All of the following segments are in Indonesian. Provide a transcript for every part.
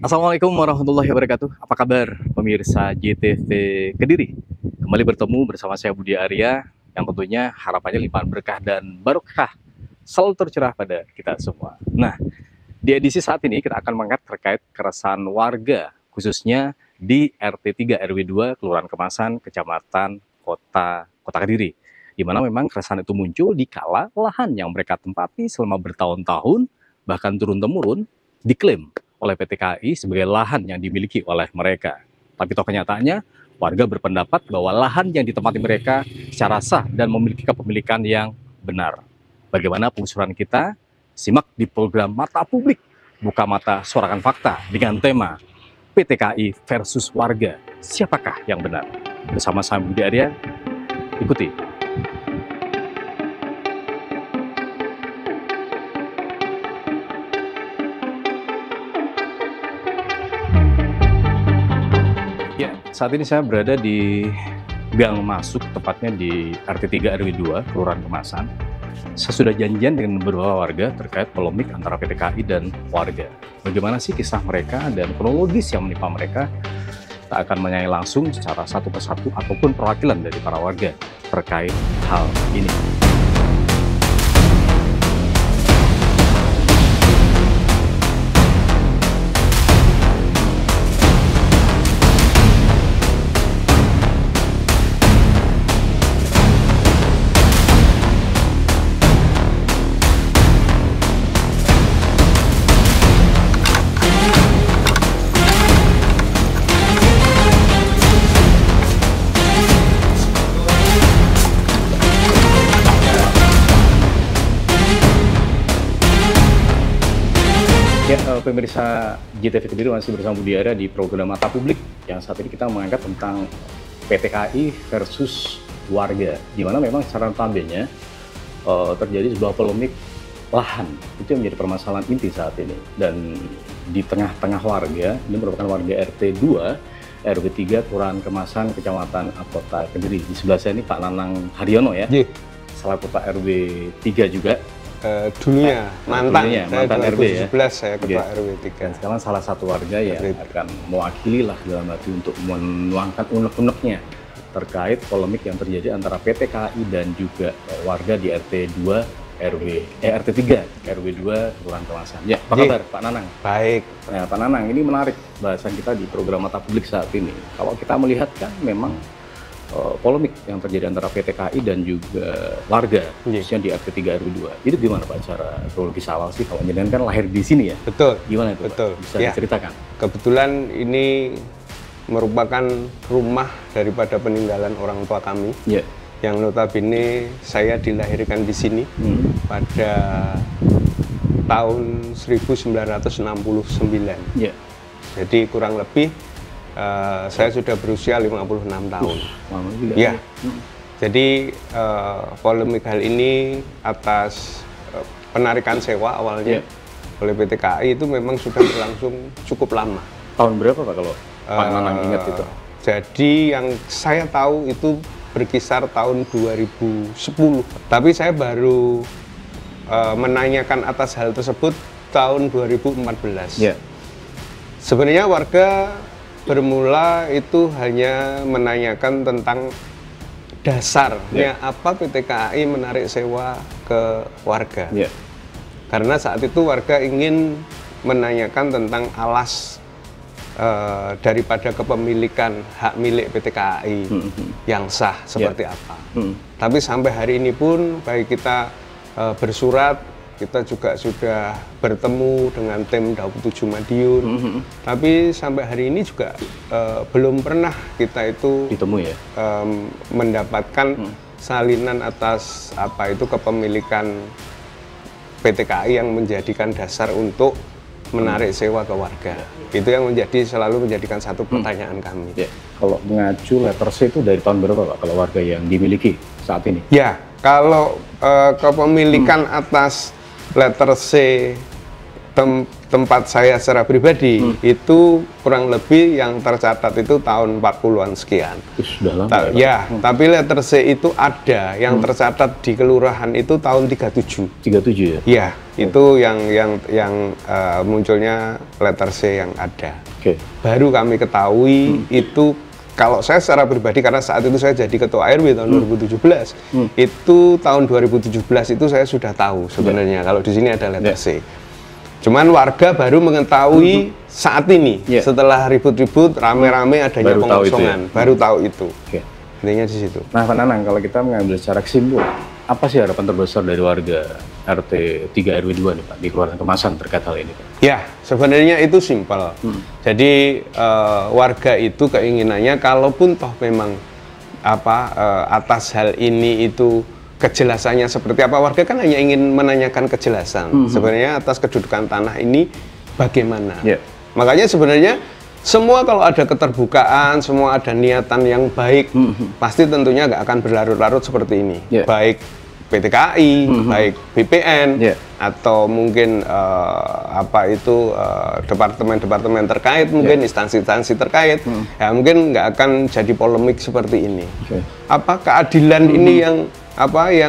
Assalamualaikum warahmatullahi wabarakatuh. Apa kabar pemirsa JTV Kediri? Kembali bertemu bersama saya Budi Arya yang tentunya harapannya limpahan berkah dan barokah selalu tercurah pada kita semua. Nah, di edisi saat ini kita akan mengangkat terkait keresahan warga khususnya di RT 3 RW 2 Kelurahan Kemasan, Kecamatan Kota Kediri. Di mana memang keresahan itu muncul di kala lahan yang mereka tempati selama bertahun-tahun bahkan turun-temurun diklaim oleh PT KAI sebagai lahan yang dimiliki oleh mereka. Tapi toh kenyataannya, warga berpendapat bahwa lahan yang ditempati mereka secara sah dan memiliki kepemilikan yang benar. Bagaimana pengusuran kita? Simak di program Mata Publik, Buka Mata Suarakan Fakta dengan tema PT KAI versus warga, siapakah yang benar? Bersama saya Budi Arya, ikuti. Ya, saat ini saya berada di gang masuk, tepatnya di RT 3 RW 2 Kelurahan Kemasan. Saya sudah janjian dengan beberapa warga terkait polemik antara PT KAI dan warga. Bagaimana sih kisah mereka dan kronologis yang menimpa mereka? Kita akan menanyai langsung secara satu persatu ataupun perwakilan dari para warga terkait hal ini. Ya, pemirsa JTV Kediri masih bersama Budi Arya di program Mata Publik yang saat ini kita mengangkat tentang PT KAI versus warga, di mana memang secara notabene terjadi sebuah polemik lahan. Itu yang menjadi permasalahan inti saat ini. Dan di tengah-tengah warga, ini merupakan warga RT 2 RW 3 Kelurahan Kemasan, Kecamatan Kota Kediri. Di sebelah saya ini Pak Nanang Haryono ya, selaku Ketua RW 3 juga. Dulunya mantan RW ya. Saya Ketua RW 3. Dan sekarang salah satu warga yang akan mewakili lah dalam arti untuk menuangkan unek-uneknya terkait polemik yang terjadi antara PT KAI dan juga warga di RT 3 RW 2 Kelurahan Kemasan. Ya, apa kabar Pak Nanang? Baik. Nah, Pak Nanang, ini menarik bahasan kita di program Mata Publik saat ini. Kalau kita melihat kan memang polemik yang terjadi antara PT KAI dan juga warga, khususnya di RT 3 RW 2. Itu gimana Pak cara kronologis awal sih? Kalau jenengan kan lahir di sini ya? Betul. Gimana itu Betul. Pak? Bisa ya. diceritakan? Kebetulan ini merupakan rumah daripada peninggalan orang tua kami. Ya. Yang notabene saya dilahirkan di sini pada tahun 1969. Ya. Jadi kurang lebih saya sudah berusia 56 tahun. Lama juga. Ya. Jadi polemik hal ini atas penarikan sewa awalnya oleh PT KAI itu memang sudah berlangsung cukup lama. Tahun berapa Pak kalau Pak Nanang ingat itu? Jadi yang saya tahu itu berkisar tahun 2010. Tapi saya baru menanyakan atas hal tersebut tahun 2014. Ya. Sebenarnya warga bermula itu hanya menanyakan tentang dasarnya apa PT KAI menarik sewa ke warga. Karena saat itu warga ingin menanyakan tentang alas daripada kepemilikan hak milik PT KAI yang sah seperti apa. Tapi sampai hari ini pun baik kita bersurat, kita juga sudah bertemu dengan tim Daup 7 Madiun, tapi sampai hari ini juga belum pernah kita itu ditemui ya? Mendapatkan salinan atas apa itu kepemilikan PT KAI yang menjadikan dasar untuk menarik sewa ke warga. Itu yang selalu menjadikan satu pertanyaan kami. Ya. Kalau mengacu letter C itu dari tahun berapa Pak kalau warga yang dimiliki saat ini? Ya, kalau kepemilikan atas letter C tempat saya secara pribadi itu kurang lebih yang tercatat itu tahun 40-an sekian. Sudah lama Ya, tapi letter C itu ada yang tercatat di kelurahan itu tahun 37. 37 ya? Iya, itu yang munculnya letter C yang ada. Oke. Baru kami ketahui itu, kalau saya secara pribadi karena saat itu saya jadi ketua RW tahun 2017, itu tahun 2017 itu saya sudah tahu sebenarnya kalau di sini ada letter C. Cuman warga baru mengetahui saat ini, setelah ribut-ribut, rame-rame adanya pengosongan, baru tahu itu. Intinya di situ. Nah, Pak Nanang, kalau kita mengambil secara kesimpulan, apa sih harapan terbesar dari warga RT 3 RW 2 nih Pak, di Kelurahan Kemasan terkait hal ini Pak? Ya, sebenarnya itu simpel. Jadi warga itu keinginannya, kalaupun toh memang atas hal ini itu kejelasannya seperti apa, warga kan hanya ingin menanyakan kejelasan. Sebenarnya atas kedudukan tanah ini bagaimana. Makanya sebenarnya semua kalau ada keterbukaan, semua ada niatan yang baik, pasti tentunya nggak akan berlarut-larut seperti ini. Baik PT KAI, baik BPN, atau mungkin departemen-departemen terkait, mungkin instansi-instansi terkait, ya mungkin nggak akan jadi polemik seperti ini. Apa keadilan ini yang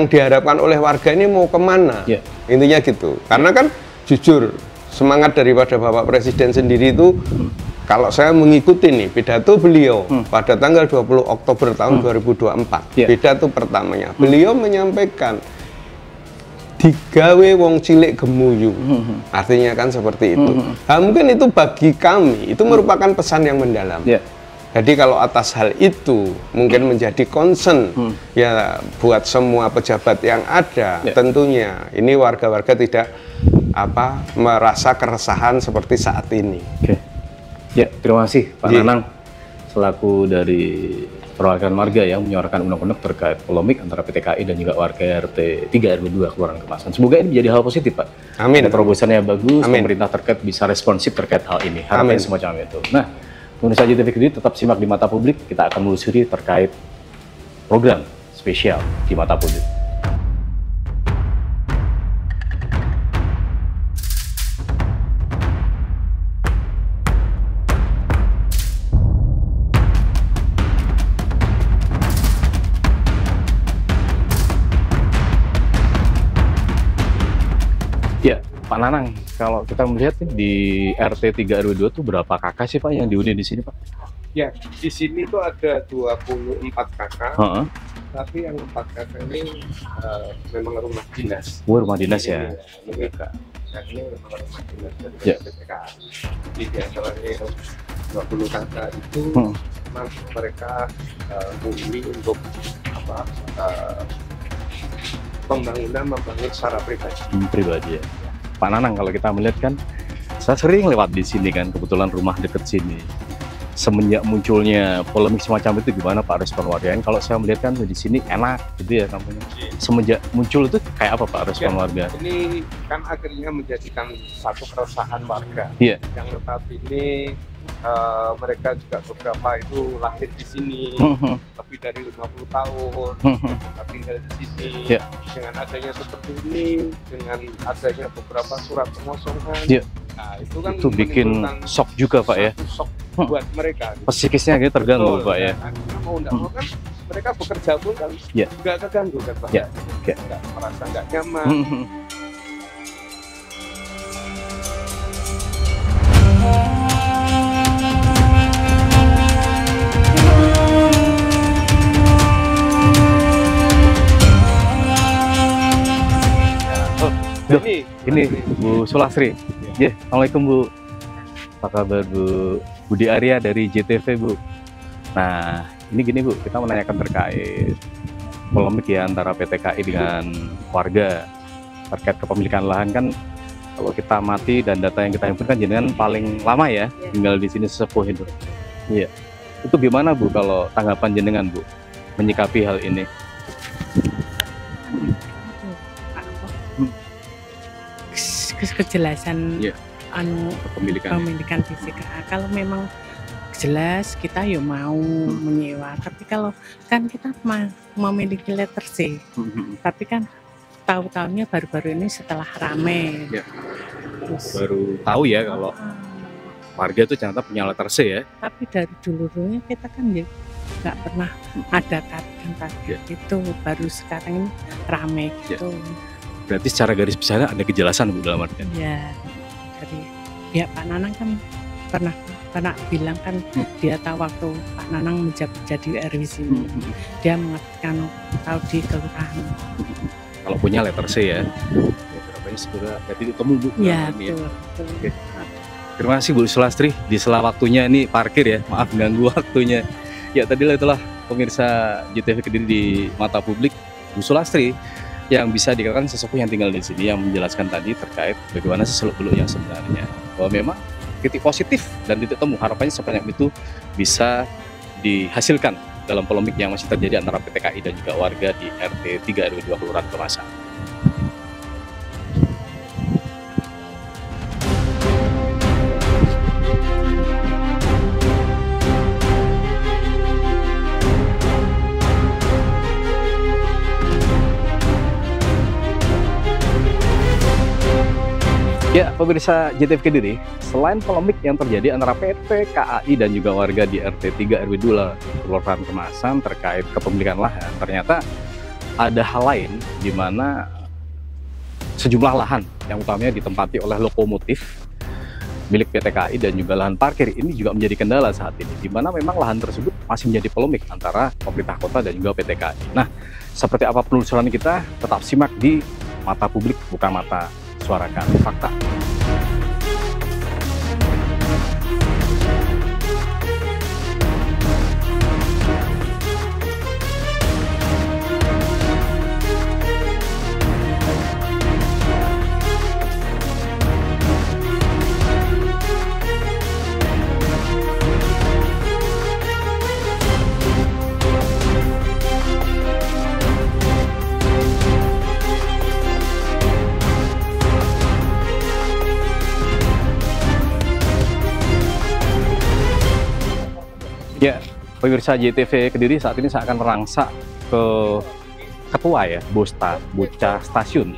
diharapkan oleh warga ini mau kemana? Intinya gitu. Karena kan jujur semangat daripada Bapak Presiden sendiri itu, kalau saya mengikuti nih pidato beliau pada tanggal 20 Oktober tahun 2024, pidato pertamanya, beliau menyampaikan digawe wong cilik gemuyu, artinya kan seperti itu. Nah, mungkin itu bagi kami itu merupakan pesan yang mendalam. Jadi kalau atas hal itu mungkin menjadi concern ya buat semua pejabat yang ada, tentunya ini warga-warga tidak merasa keresahan seperti saat ini. Ya, terima kasih Pak Nanang selaku dari perwakilan warga yang menyuarakan undang-undang terkait polemik antara PT KAI dan juga warga RT 3 RW 2 Kelurahan Kemasan. Semoga ini menjadi hal positif Pak. Amin. Terobosannya bagus, Amin. pemerintah terkait bisa responsif terkait hal ini. Harapannya semacam itu. Nah, pemirsa JTV Kediri tetap simak di mata publik, kita akan melusuri terkait program spesial di mata publik. Ya, Pak Nanang, kalau kita melihat di RT 3 RW 2 tuh berapa kakak sih Pak yang dihuni di sini Pak? Ya, di sini tuh ada 24 kakak, tapi yang 4 kakak ini memang rumah dinas. Rumah dinas ya? Ini memang rumah dinas dari PTK. Di antaranya 20 kakak itu memang mereka menghuni untuk membangun secara pribadi. Ya. Pak Nanang, kalau kita melihat kan, saya sering lewat di sini kan, kebetulan rumah deket sini. Semenjak munculnya polemik semacam itu, gimana Pak respon warga? Kalau saya melihat kan di sini enak gitu ya kampungnya. Semenjak muncul itu kayak apa Pak respon warga? Ini kan akhirnya menjadikan satu keresahan warga. Yang notabene mereka juga beberapa itu lahir di sini, lebih dari 50 tahun, tinggal di sini. Dengan adanya seperti ini, dengan adanya beberapa surat pengosongan, nah itu kan itu bikin shock juga Pak ya. Shock buat mereka. Psikisnya gitu terganggu Pak ya. Mau nggak mau kan mereka bekerja pun kan juga terganggu kan Pak. Nggak merasa nggak nyaman. Ini Bu Sulasri. Assalamualaikum Bu. Apa kabar Bu? Budi Arya dari JTV Bu. Nah, ini gini Bu, kita menanyakan terkait polemik ya antara PT KAI dengan warga terkait kepemilikan lahan kan. Kalau kita mati dan data yang kita himpunkan jenengan paling lama ya tinggal di sini sesepuh itu. Iya. Itu gimana Bu kalau tanggapan jenengan Bu menyikapi hal ini? Kejelasan kepemilikan fisik. Kalau memang jelas kita ya mau menyewa, tapi kalau kan kita memiliki letter C, tapi kan tahu-tahunya baru-baru ini setelah rame. Ya. Terus, Baru tahu ya kalau warga itu ternyata punya letter C ya. tapi dari dulu-dulunya kita kan ya nggak pernah ada target itu, baru sekarang ini rame gitu. Berarti secara garis besarnya ada kejelasan Bu dalam artian. Ya, dari pihak Pak Nanang kan pernah bilang kan dia tahu waktu Pak Nanang menjabat jadi RW sini, dia mengertikan tahu di kelurahan. Kalau punya letter C ya. Berapanya segera berarti ditemu Bu. Ya, dalam ini betul. Oke. Terima kasih Bu Sulastri di sela waktunya ini parkir ya, maaf ganggu waktunya. Ya tadilah itulah pemirsa JTV Kediri di mata publik Bu Sulastri yang bisa dikatakan sesepuh yang tinggal di sini yang menjelaskan tadi terkait bagaimana sih seluk-beluk yang sebenarnya. Bahwa memang titik positif dan titik temu harapannya sebanyak itu bisa dihasilkan dalam polemik yang masih terjadi antara PT KAI dan juga warga di RT 3 RW 2 Kelurahan Kemasan. Ya, pemirsa JTV Kediri, selain polemik yang terjadi antara PT KAI dan juga warga di RT 3 RW 2 Kelurahan Kemasan terkait kepemilikan lahan, ternyata ada hal lain di mana sejumlah lahan yang utamanya ditempati oleh lokomotif milik PT KAI dan juga lahan parkir ini juga menjadi kendala saat ini, di mana memang lahan tersebut masih menjadi polemik antara pemerintah kota dan juga PT KAI. Nah, seperti apa penelusuran kita, tetap simak di mata publik, bukan mata suarakan fakta. Ya, pemirsa JTV Kediri, saat ini saya akan merangsak ke ketua ya, Bocah Stasiun,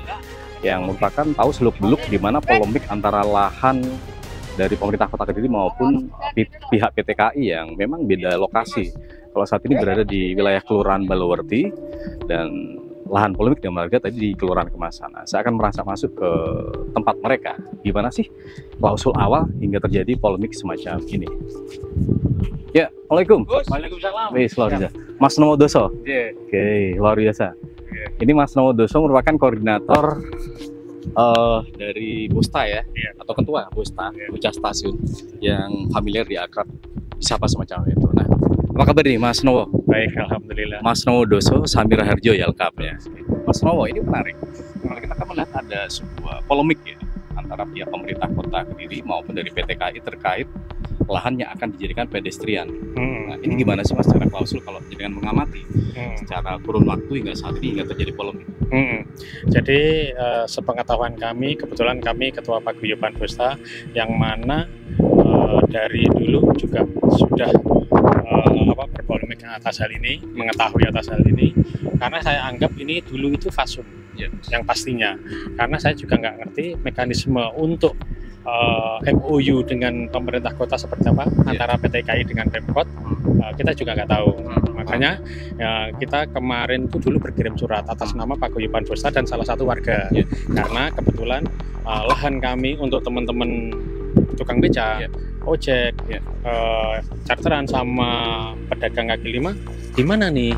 yang merupakan tahu seluk-beluk di mana polemik antara lahan dari pemerintah Kota Kediri maupun pihak PT KAI yang memang beda lokasi. Kalau saat ini berada di wilayah Kelurahan Balawerti dan lahan polemik dan warga tadi di Kelurahan Kemasan. Nah, saya akan merangsak masuk ke tempat mereka. Gimana sih klausul awal hingga terjadi polemik semacam ini? Ya, Assalamualaikum. Waalaikumsalam. Wih, luar biasa. Mas Nowodoso. Iya. Oke, luar biasa. Iya. Ini Mas Nowodoso merupakan koordinator dari Bosta ya, atau ketua Bosta, Bocah Stasiun, yang familiar di akrab siapa semacam itu. Nah, apa kabar nih Mas Nowo? Baik, alhamdulillah. Mas Nowodoso Samira Harjo ya lengkapnya. Mas Nowo, ini menarik. Kalau kita kan melihat ada sebuah polemik ya antara pihak pemerintah Kota Kediri maupun dari PT KAI terkait lahan yang akan dijadikan pedestrian. Nah, ini gimana sih Mas secara klausul kalau dengan mengamati secara kurun waktu hingga saat ini hingga terjadi polemik? Jadi sepengetahuan kami, kebetulan kami Ketua Paguyuban Bosta yang mana dari dulu juga sudah berpolemik atas hal ini, mengetahui atas hal ini, karena saya anggap ini dulu itu fasum yang pastinya, karena saya juga nggak ngerti mekanisme untuk MOU dengan pemerintah kota seperti apa antara PT KAI dengan Pemkot, kita juga nggak tahu. Makanya kita kemarin itu dulu berkirim surat atas nama Paguyuban Bosta dan salah satu warga, karena kebetulan lahan kami untuk teman-teman tukang beca, ojek, charteran sama pedagang kaki lima di mana nih?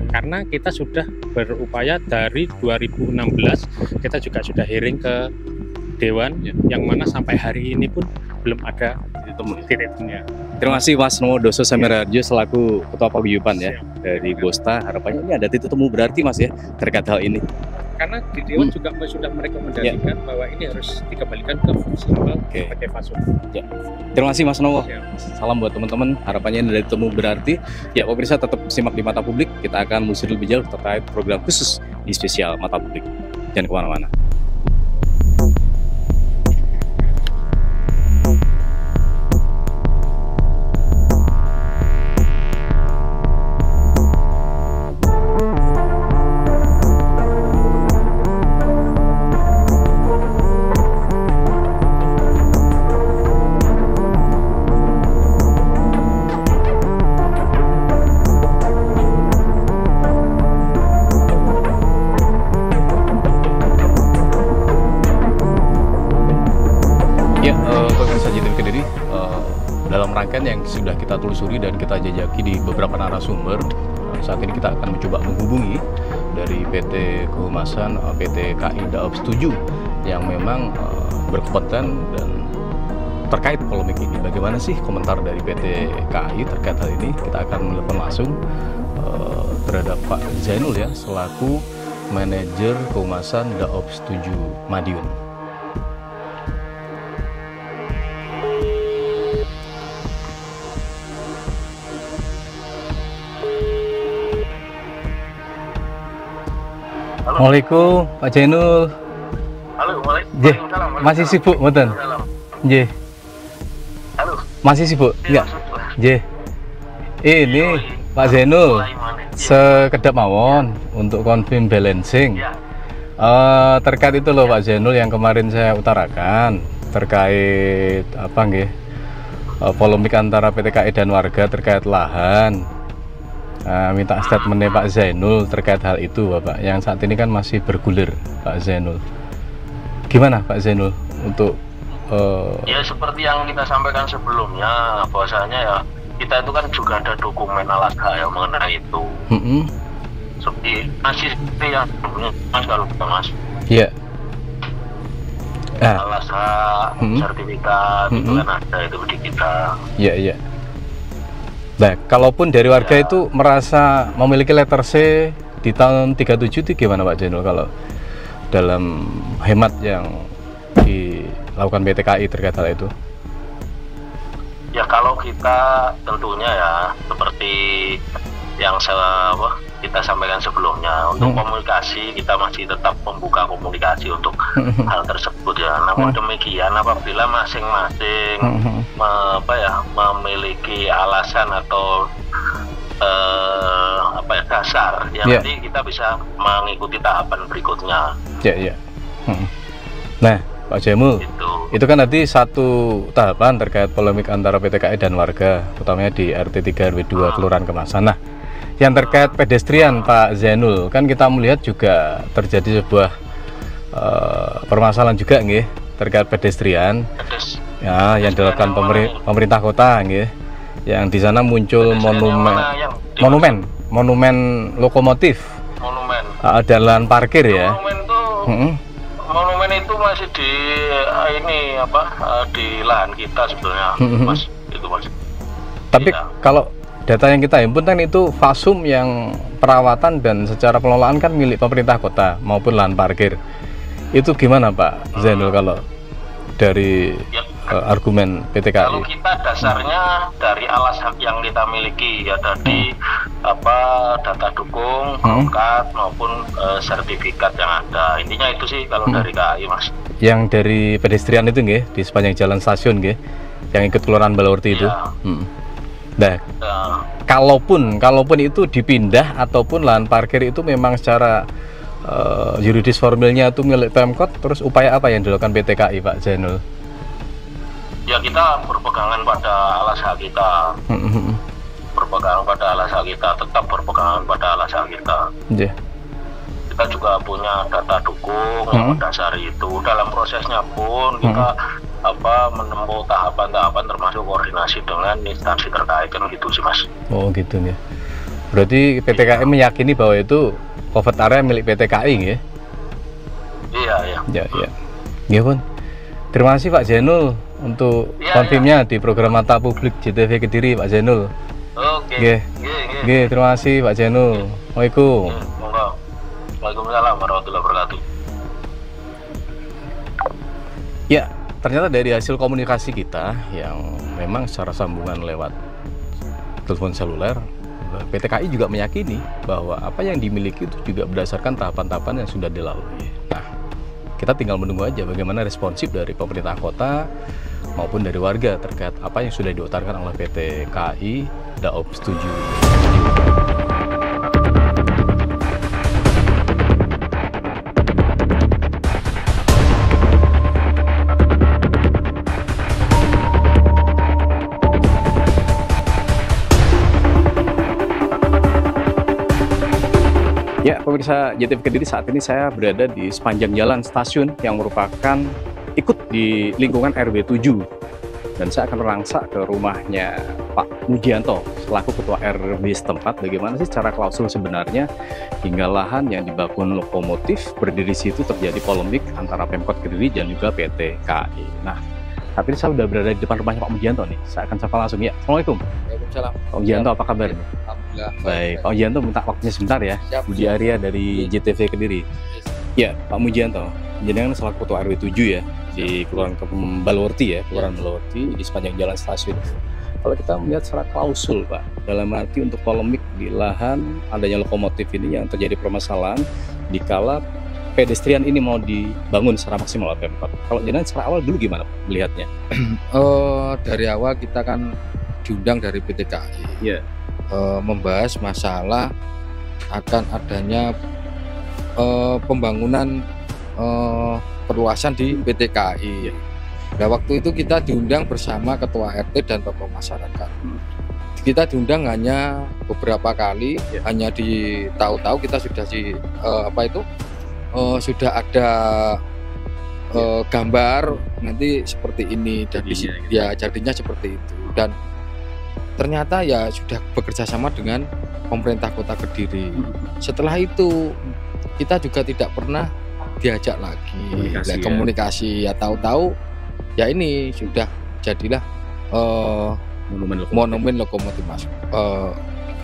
Karena kita sudah berupaya dari 2016, kita juga sudah hearing ke Dewan, yang mana sampai hari ini pun belum ada titik temunya. Terima kasih Mas Nowodoso Samira Harjo selaku Ketua Paguyuban ya dari Bosta. Harapannya ini ada titik temu berarti Mas ya terkait hal ini. Karena di Dewan juga sudah merekomendasikan bahwa ini harus dikembalikan ke fungsional sebagai fasum. Ya. Terima kasih Mas Nowo. Salam buat teman-teman. Harapannya ini ada titik temu berarti. Ya pemirsa tetap simak di Mata Publik. Kita akan melusuri lebih jauh terkait program khusus di spesial Mata Publik. Jangan kemana-mana. Ya, pemirsa JTV Kediri, dalam rangkaian yang sudah kita telusuri dan kita jajaki di beberapa narasumber, saat ini kita akan mencoba menghubungi dari PT Kehumasan, PT KAI Daob 7 yang memang berkompeten dan terkait polemik ini. Bagaimana sih komentar dari PT KAI terkait hal ini? Kita akan menelpon langsung terhadap Pak Zainul ya, selaku manajer Kehumasan Daob 7 Madiun. Assalamualaikum Pak Zainul. Halo, Waalaikumsalam. Masih sibuk mboten? Nggih. Halo. Masih sibuk? Enggak. Nggih. Ini Pak Zainul sekedap mawon untuk confirm balancing. Terkait itu loh Pak Zainul yang kemarin saya utarakan terkait apa nggih? Polemik antara PT KAI dan warga terkait lahan. Minta statementnya Pak Zainul terkait hal itu Bapak, yang saat ini kan masih bergulir Pak Zainul. Gimana Pak Zainul untuk ya seperti yang kita sampaikan sebelumnya, bahwasanya ya kita itu kan juga ada dokumen alas hak yang mengenai itu. Seperti masih seperti yang sebelumnya Mas, kalau kita Mas. Iya. Alas hak, sertifikat itu kan ada itu di kita. Iya, iya. Nah, kalaupun dari warga itu merasa memiliki letter C di tahun 37 itu gimana Pak Zainul kalau dalam hemat yang dilakukan PT KAI terkait hal itu? Ya kalau kita tentunya ya seperti yang kita sampaikan sebelumnya, untuk komunikasi kita masih tetap membuka komunikasi untuk hal tersebut ya. Namun demikian apabila masing-masing memiliki alasan atau dasar yang nanti kita bisa mengikuti tahapan berikutnya. Nah Pak Zainul, itu kan nanti satu tahapan terkait polemik antara PT KAI dan warga, utamanya di RT 3 RW 2 Kelurahan Kemasan. Nah, yang terkait pedestrian Pak Zainul, kan kita melihat juga terjadi sebuah permasalahan juga nggih terkait pedestrian ya, yang dilakukan pemerintah kota nggih, yang di sana muncul monumen lokomotif, ada lahan parkir ya. Monumen itu masih di di lahan kita sebenarnya Mas, itu Mas. Tapi kalau data yang kita himpun kan itu fasum yang perawatan dan secara pengelolaan kan milik pemerintah kota maupun lahan parkir. Itu gimana Pak Zainul kalau dari argumen PT KAI? Kalau kita dasarnya dari alas hak yang kita miliki ya, tadi data dukung, perangkat maupun sertifikat yang ada. Intinya itu sih kalau dari KAI Mas. Yang dari pedestrian itu nggih di sepanjang jalan stasiun nggih, yang ikut Kelurahan Balawerti itu. Nah, kalaupun itu dipindah ataupun lahan parkir itu memang secara yuridis formilnya itu milik Pemkot, terus upaya apa yang dilakukan PT KAI Pak Zainul? Ya kita berpegangan pada alas hak kita, berpegangan pada alas hak kita, tetap berpegangan pada alas hak kita. Kita juga punya data dukung yang mendasari itu. Dalam prosesnya pun kita menempuh tahapan-tahapan termasuk koordinasi dengan instansi terkait kan gitu sih Mas. Oh gitu ya. Berarti PT KAI meyakini bahwa itu covered area milik PT KAI nggih? Iya. Nggih pun. Terima kasih Pak Zainul untuk konfirmnya di program Mata Publik JTV Kediri Pak Zainul. Oke. Nggih, terima kasih Pak Zainul. Waalaikumsalam. Waalaikumsalam warahmatullahi wabarakatuh. Ya, ternyata dari hasil komunikasi kita yang memang secara sambungan lewat telepon seluler, PT KAI juga meyakini bahwa apa yang dimiliki itu juga berdasarkan tahapan-tahapan yang sudah dilalui. Nah, kita tinggal menunggu aja bagaimana responsif dari pemerintah kota maupun dari warga terkait apa yang sudah diutarakan oleh PT KAI Daob 7. Ya, pemirsa JTV Kediri, saat ini saya berada di sepanjang jalan stasiun yang merupakan ikut di lingkungan RW 7 dan saya akan merangsak ke rumahnya Pak Mujianto selaku ketua RW setempat. Bagaimana sih cara klausul sebenarnya hingga lahan yang dibangun lokomotif berdiri situ terjadi polemik antara Pemkot Kediri dan juga PT KAI. Nah, saat ini saya sudah berada di depan rumahnya Pak Mujianto nih. Saya akan sapa langsung ya. Assalamualaikum. Waalaikumsalam. Pak Mujianto, apa kabar? Alhamdulillah. Baik, Pak Mujianto minta waktunya sebentar ya. Siap. Budi Arya dari JTV Kediri. Ya, Pak Mujianto, jenengan selaku ketua RW 7 ya di Kelurahan Balorti ya, Kelurahan Balorti di sepanjang jalan stasiun. Kalau kita melihat secara klausul, Pak, dalam arti untuk polemik di lahan adanya lokomotif ini yang terjadi permasalahan dikala pedestrian ini mau dibangun secara maksimal oleh Pemkot. Kalau jenengan secara awal dulu gimana Pak, melihatnya? Dari awal kita kan diundang dari PT KAI. Iya. Membahas masalah akan adanya pembangunan perluasan di PT KAI. Nah, waktu itu kita diundang bersama ketua RT dan tokoh masyarakat. Kita diundang hanya beberapa kali, hanya di tahu-tahu kita sudah sudah ada gambar nanti seperti ini dan ya jadinya seperti itu. Dan ternyata ya sudah bekerja sama dengan pemerintah Kota Kediri. Setelah itu kita juga tidak pernah diajak lagi komunikasi ya tahu-tahu ya ini sudah jadilah monumen lokomotif mas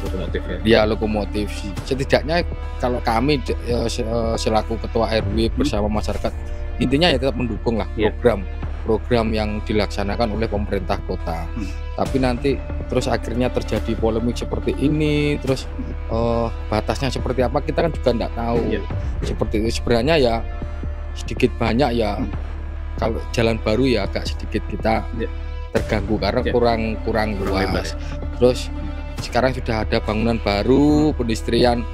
Lokomotif ya lokomotif. Setidaknya kalau kami selaku ketua RW bersama masyarakat intinya ya tetap mendukung lah program yang dilaksanakan oleh pemerintah kota. Tapi nanti terus akhirnya terjadi polemik seperti ini, terus batasnya seperti apa kita kan juga tidak tahu. Seperti itu sebenarnya ya sedikit banyak ya kalau jalan baru ya agak sedikit kita terganggu karena kurang luas. Terus sekarang sudah ada bangunan baru, pedestrian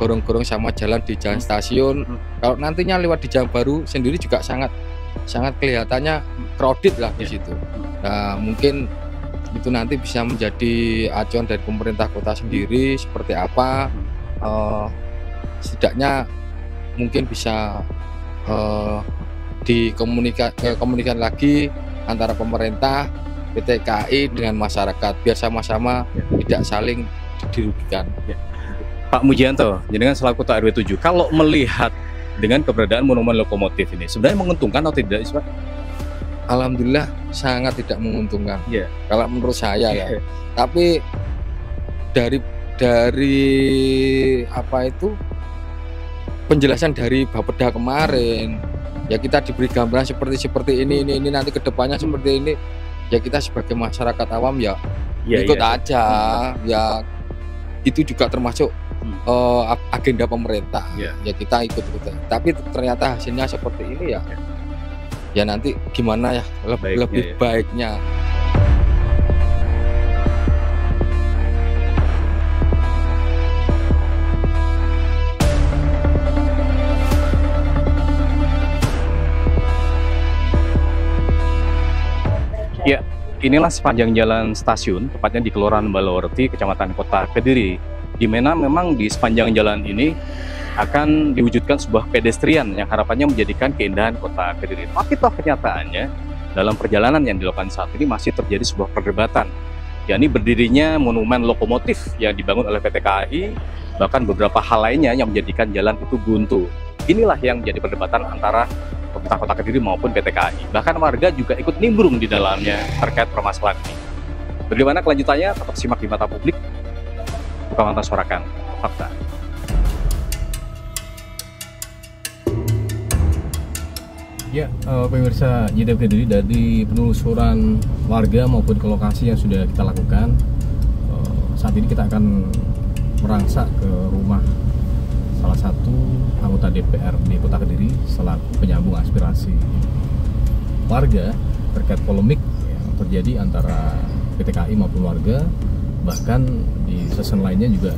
gorong-gorong sama jalan di jalan stasiun. Kalau nantinya lewat di jalan baru sendiri juga sangat kelihatannya crowded lah di situ. Nah, mungkin itu nanti bisa menjadi acuan dari pemerintah kota sendiri seperti apa. Setidaknya mungkin bisa dikomunikasikan lagi antara pemerintah, PT KAI dengan masyarakat biar sama-sama tidak saling dirugikan. Pak Mujianto, jenengan selaku ketua RW 7, kalau melihat dengan keberadaan monumen lokomotif ini sebenarnya menguntungkan atau tidak, Pak? Alhamdulillah sangat tidak menguntungkan. Kalau menurut saya ya. Tapi dari apa itu penjelasan dari Bapeda kemarin ya kita diberi gambaran seperti ini nanti kedepannya seperti ini ya kita sebagai masyarakat awam ya ikut aja ya itu juga termasuk agenda pemerintah ya kita ikut. Tapi ternyata hasilnya seperti ini ya nanti gimana ya lebih baiknya. Ya, inilah sepanjang jalan stasiun, tepatnya di Kelurahan Balorti, Kecamatan Kota Kediri, di mana memang di sepanjang jalan ini akan diwujudkan sebuah pedestrian yang harapannya menjadikan keindahan Kota Kediri. Tapi toh kenyataannya dalam perjalanan yang dilakukan saat ini masih terjadi sebuah perdebatan, yakni berdirinya monumen lokomotif yang dibangun oleh PT KAI, bahkan beberapa hal lainnya yang menjadikan jalan itu buntu. Inilah yang menjadi perdebatan antara pemerintah Kota Kediri maupun PT KAI. Bahkan warga juga ikut nimbrung di dalamnya terkait permasalahan ini. Bagaimana kelanjutannya? Tetap simak di Mata Publik. Bukan Mata Suarakan Fakta. Ya, pemirsa JTV Kediri, dari penelusuran warga maupun ke lokasi yang sudah kita lakukan, saat ini kita akan merangsak ke rumah salah satu anggota DPRD Kota Kediri selaku penyambung aspirasi warga terkait polemik yang terjadi antara PT KAI maupun warga. Bahkan di season lainnya juga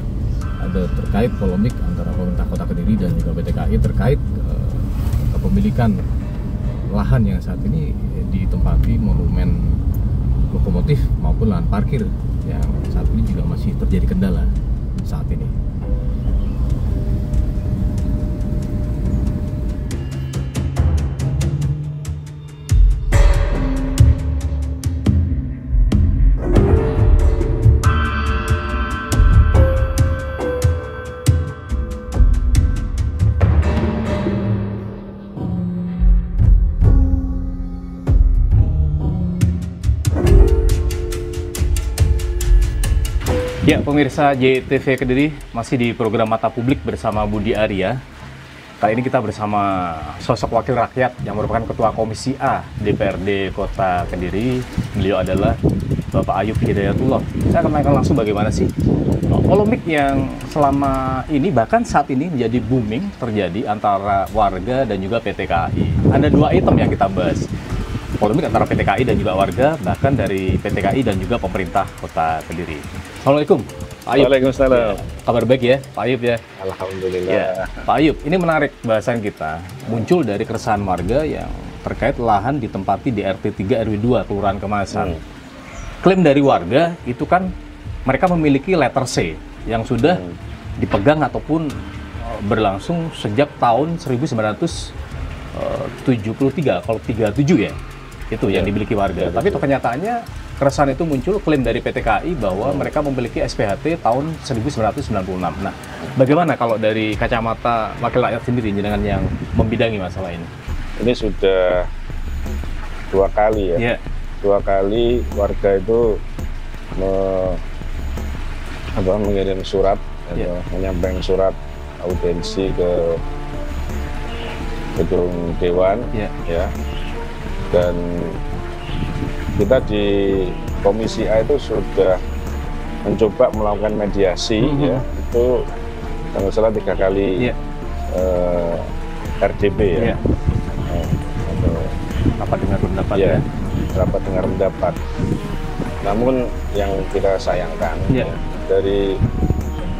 ada terkait polemik antara pemerintah Kota Kediri dan juga PT KAI terkait kepemilikan lahan yang saat ini ditempati monumen lokomotif maupun lahan parkir yang saat ini juga masih terjadi kendala saat ini. Ya, pemirsa JTV Kediri masih di program Mata Publik bersama Budi Arya. Kali ini kita bersama sosok wakil rakyat yang merupakan Ketua Komisi A DPRD Kota Kediri. Beliau adalah Bapak Ayub Hidayatullah. Saya akan tanyakan langsung bagaimana sih polemik yang selama ini bahkan saat ini menjadi booming terjadi antara warga dan juga PT KAI. Ada dua item yang kita bahas. Polemik antara PT KAI dan juga warga, bahkan dari PT KAI dan juga pemerintah Kota Kediri. Assalamualaikum, Pak Ayub. Waalaikumsalam. Ya, kabar baik ya, Pak Ayub ya? Alhamdulillah. Ya, Pak Ayub, ini menarik bahasan kita. Muncul dari keresahan warga yang terkait lahan ditempati di RT 3 RW 2 Kelurahan Kemasan. Klaim dari warga itu kan mereka memiliki letter C yang sudah dipegang ataupun berlangsung sejak tahun 1973, kalau 37 ya. Itu yang dimiliki warga. Tapi kenyataannya keresahan itu muncul klaim dari PT KAI bahwa mereka memiliki SPHT tahun 1996. Nah, bagaimana kalau dari kacamata wakil rakyat sendiri dengan yang membidangi masalah ini? Ini sudah 2 kali ya. 2 kali warga itu mengirim surat, menyampaikan surat audiensi ke gedung Dewan, ya. Dan kita di Komisi A itu sudah mencoba melakukan mediasi, ya. Itu kalau salah 3 kali RDP ya. Rapat dengar pendapat ya. Rapat dengar pendapat. Namun yang kita sayangkan dari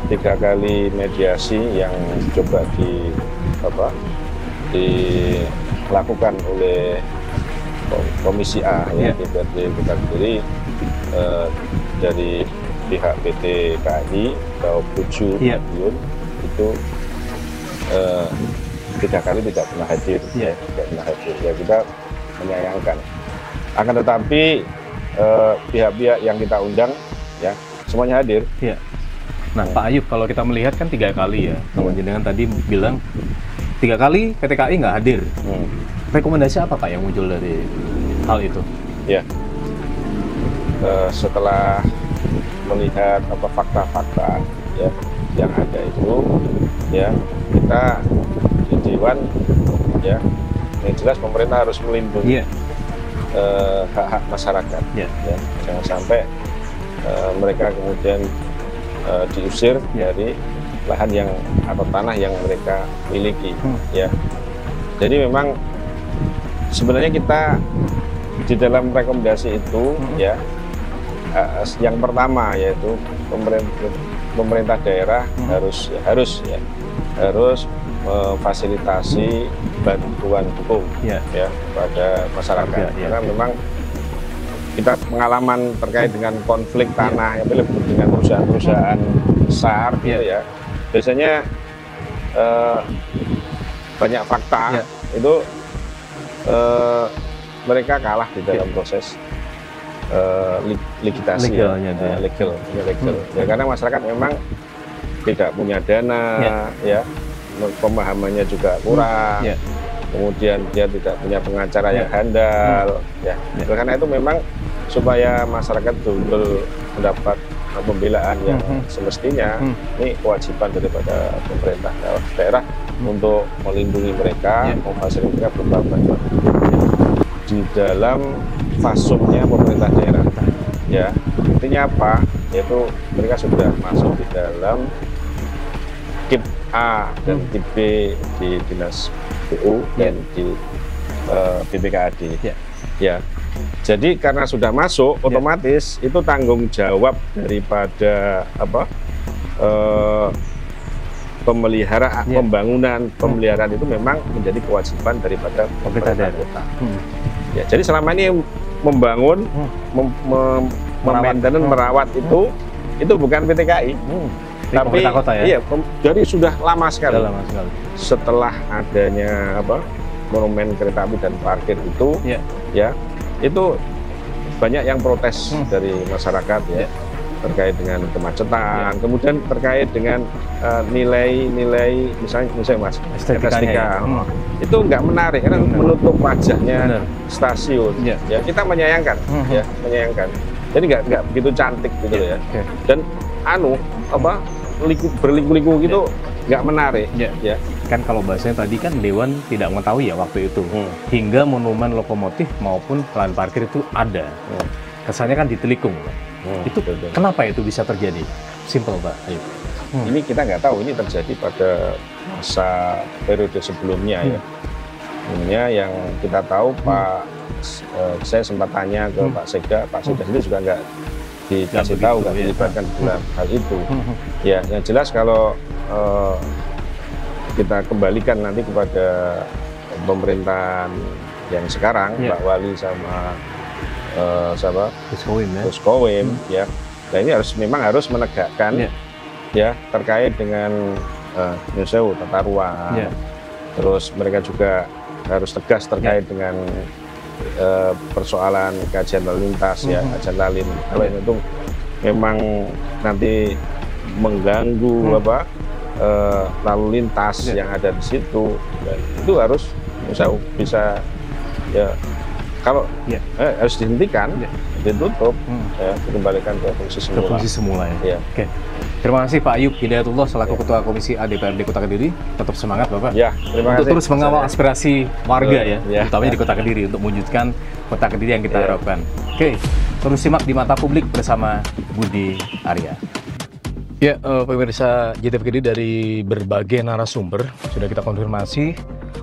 3 kali mediasi yang coba dilakukan oleh Komisi A DPRD Kota Kediri dari pihak PT KAI atau Puju Madiun itu 3 kali tidak pernah hadir, tidak pernah hadir. Ya, kita menyayangkan. Akan tetapi pihak-pihak yang kita undang ya semuanya hadir. Nah, Pak Ayub, kalau kita melihat kan 3 kali ya. Kalau jenengan tadi bilang 3 kali PT KAI nggak hadir. Rekomendasi apa Pak yang muncul dari hal itu? Ya, setelah melihat fakta-fakta ya yang ada itu, ya kita di Dewan ya, yang jelas pemerintah harus melindungi hak-hak masyarakat. Ya, jangan sampai mereka kemudian diusir dari lahan yang atau tanah yang mereka miliki. Ya, jadi memang sebenarnya kita di dalam rekomendasi itu ya yang pertama yaitu pemerintah daerah harus memfasilitasi bantuan hukum ya pada masyarakat karena memang kita pengalaman terkait dengan konflik tanah yang dengan perusahaan-perusahaan besar gitu ya, biasanya banyak fakta itu mereka kalah di dalam proses legislasi legal. Ya, karena masyarakat memang tidak punya dana ya, pemahamannya juga kurang, kemudian dia tidak punya pengacara yang handal ya. Karena itu memang supaya masyarakat betul-betul mendapat pembelaan yang semestinya, ini kewajiban daripada pemerintah daerah untuk melindungi mereka, memfasilitasi mereka berupa bantuan di dalam fasumnya pemerintah daerah ya. Artinya apa? Yaitu mereka sudah masuk di dalam KIP A dan KIP B di Dinas PU dan di BPKAD ya. Jadi karena sudah masuk, otomatis itu tanggung jawab daripada pemeliharaan, pemeliharaan itu memang menjadi kewajiban daripada pemerintah kota. Ya, jadi selama ini membangun, maintenance, merawat itu bukan PT KAI, tapi kota, ya? Jadi sudah lama sekali. Setelah adanya monumen kereta api dan parkir itu, itu banyak yang protes dari masyarakat ya. Terkait dengan kemacetan, kemudian terkait dengan nilai-nilai misalnya Mas estetika itu nggak menarik karena menutup wajahnya stasiun. Ya kita menyayangkan, menyayangkan. Jadi nggak begitu cantik gitu ya. Dan berliku-liku gitu nggak menarik. Ya. Kan kalau bahasanya tadi kan Dewan tidak mengetahui ya waktu itu hingga monumen lokomotif maupun lahan parkir itu ada. Kesannya kan ditelikung. Itu kenapa itu bisa terjadi? Simple, Pak. Ayo. Ini kita nggak tahu, ini terjadi pada masa periode sebelumnya ya. Sebelumnya yang kita tahu saya sempat tanya ke Pak Sekda sendiri juga nggak dikasih tahu, nggak dilibatkan dalam hal itu. Ya, yang jelas kalau kita kembalikan nanti kepada pemerintahan yang sekarang, Pak Wali sama Gus Kowim, ya. Nah ini memang harus menegakkan ya terkait dengan tata ruang. Terus mereka juga harus tegas terkait dengan persoalan kajian lalu lintas ya, kajian lalin. Kalau itu memang nanti mengganggu lalu lintas yang ada di situ, itu harus bisa ya kalau harus dihentikan, ditutup, dikembalikan ke fungsi semula. Ya. Oke. Terima kasih Pak Ayub Hidayatullah selaku Ketua Komisi A DPRD Kota Kediri. Tetap semangat Bapak. Ya, terima kasih. Untuk terus mengawal aspirasi warga utamanya di Kota Kediri untuk mewujudkan Kota Kediri yang kita harapkan. Oke, terus simak di mata publik bersama Budi Arya. Ya, pemirsa JTV Kediri dari berbagai narasumber sudah kita konfirmasi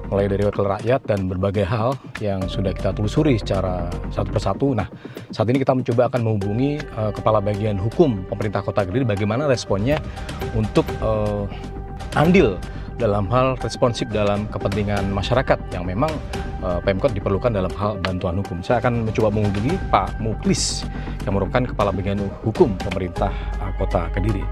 mulai dari wakil rakyat dan berbagai hal yang sudah kita telusuri secara satu persatu. Nah, saat ini kita mencoba akan menghubungi Kepala Bagian Hukum Pemerintah Kota Kediri bagaimana responnya untuk andil dalam hal responsif dalam kepentingan masyarakat yang memang Pemkot diperlukan dalam hal bantuan hukum. Saya akan mencoba menghubungi Pak Muklis yang merupakan Kepala Bagian Hukum Pemerintah Kota Kediri.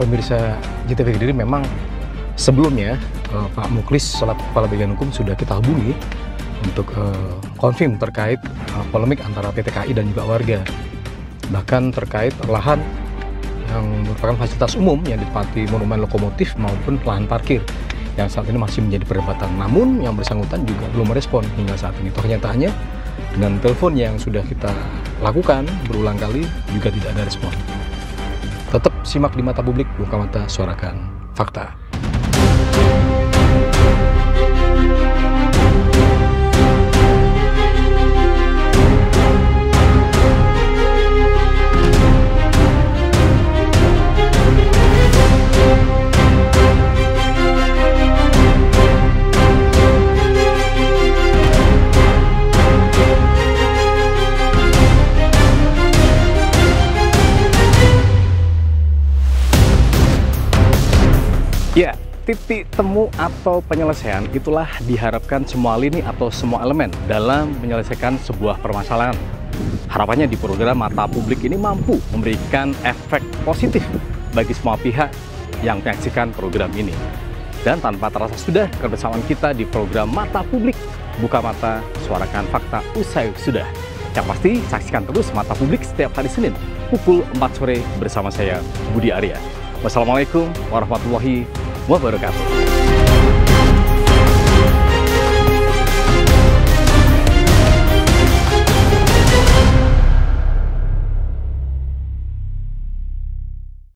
Pemirsa JTV Kediri, memang sebelumnya Pak Muklis selaku Kepala Bagian Hukum sudah kita hubungi untuk konfirm terkait polemik antara PT KAI dan juga warga, bahkan terkait lahan yang merupakan fasilitas umum yang ditempati monumen lokomotif maupun lahan parkir yang saat ini masih menjadi perdebatan. Namun yang bersangkutan juga belum merespon hingga saat ini. Kenyataannya dengan telepon yang sudah kita lakukan berulang kali juga tidak ada respon. Tetap simak di mata publik, buka mata suarakan fakta. Ya, titik temu atau penyelesaian itulah diharapkan semua lini atau semua elemen dalam menyelesaikan sebuah permasalahan. Harapannya di program Mata Publik ini mampu memberikan efek positif bagi semua pihak yang menyaksikan program ini. Dan tanpa terasa sudah kebersamaan kita di program Mata Publik, buka mata, suarakan fakta usai sudah. Yang pasti saksikan terus Mata Publik setiap hari Senin pukul 4 sore bersama saya Budi Arya. Wassalamualaikum warahmatullahi wabarakatuh.